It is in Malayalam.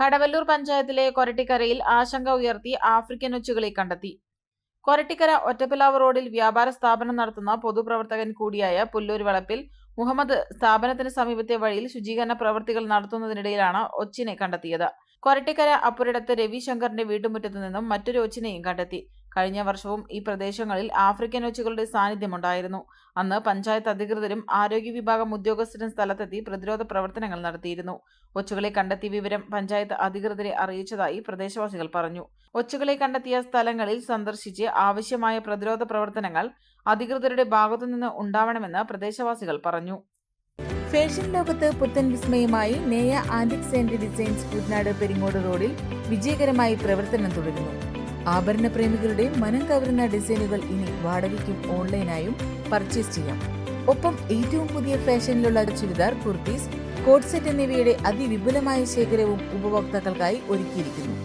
കടവല്ലൂർ പഞ്ചായത്തിലെ കൊരട്ടിക്കരയിൽ ആശങ്ക ഉയർത്തി ആഫ്രിക്കൻ ഒച്ചുകളെ കണ്ടെത്തി. കൊരട്ടിക്കര ഒറ്റപ്പിലാവ് റോഡിൽ വ്യാപാര സ്ഥാപനം നടത്തുന്ന പൊതുപ്രവർത്തകൻ കൂടിയായ പുല്ലൂർ വളപ്പിൽ മുഹമ്മദ് സ്ഥാപനത്തിന് സമീപത്തെ വഴിയിൽ ശുചീകരണ പ്രവൃത്തികൾ നടത്തുന്നതിനിടയിലാണ് ഒച്ചിനെ കണ്ടെത്തിയത്. കൊരട്ടിക്കര അപ്പുരിടത്ത് രവിശങ്കറിന്റെ വീട്ടുമുറ്റത്തു നിന്നും മറ്റൊരു ഒച്ചിനെയും കണ്ടെത്തി. കഴിഞ്ഞ വർഷവും ഈ പ്രദേശങ്ങളിൽ ആഫ്രിക്കൻ ഒച്ചുകളുടെ സാന്നിധ്യമുണ്ടായിരുന്നു. അന്ന് പഞ്ചായത്ത് അധികൃതരും ആരോഗ്യ വിഭാഗം ഉദ്യോഗസ്ഥരും സ്ഥലത്തെത്തി പ്രതിരോധ പ്രവർത്തനങ്ങൾ നടത്തിയിരുന്നു. ഒച്ചുകളെ കണ്ടെത്തിയ വിവരം പഞ്ചായത്ത് അധികൃതരെ അറിയിച്ചതായി പ്രദേശവാസികൾ പറഞ്ഞു. ഒച്ചുകളെ കണ്ടെത്തിയ സ്ഥലങ്ങളിൽ സന്ദർശിച്ച് ആവശ്യമായ പ്രതിരോധ പ്രവർത്തനങ്ങൾ അധികൃതരുടെ ഭാഗത്തുനിന്ന് ഉണ്ടാവണമെന്ന് പ്രദേശവാസികൾ പറഞ്ഞു. ഫാഷൻ ലോകത്ത് പുത്തൻ വിസ്മയമായി Neya antiques and designs Kuttanad Peringode റോഡിൽ വിജയകരമായി പ്രവർത്തനം തുടരുന്നു. ആഭരണ പ്രേമികളുടെ മനം കവരുന്ന ഡിസൈനുകൾ ഇനി വാടകയ്ക്കും ഓൺലൈനായും പർച്ചേസ് ചെയ്യാം. ഒപ്പം ഏറ്റവും പുതിയ ഫാഷനിലുള്ള ചുരിദാർ, കുർത്തീസ്, കോട്ട് സെറ്റ് എന്നിവയുടെ അതിവിപുലമായ ശേഖരവും ഉപഭോക്താക്കൾക്കായി ഒരുക്കിയിരിക്കുന്നു.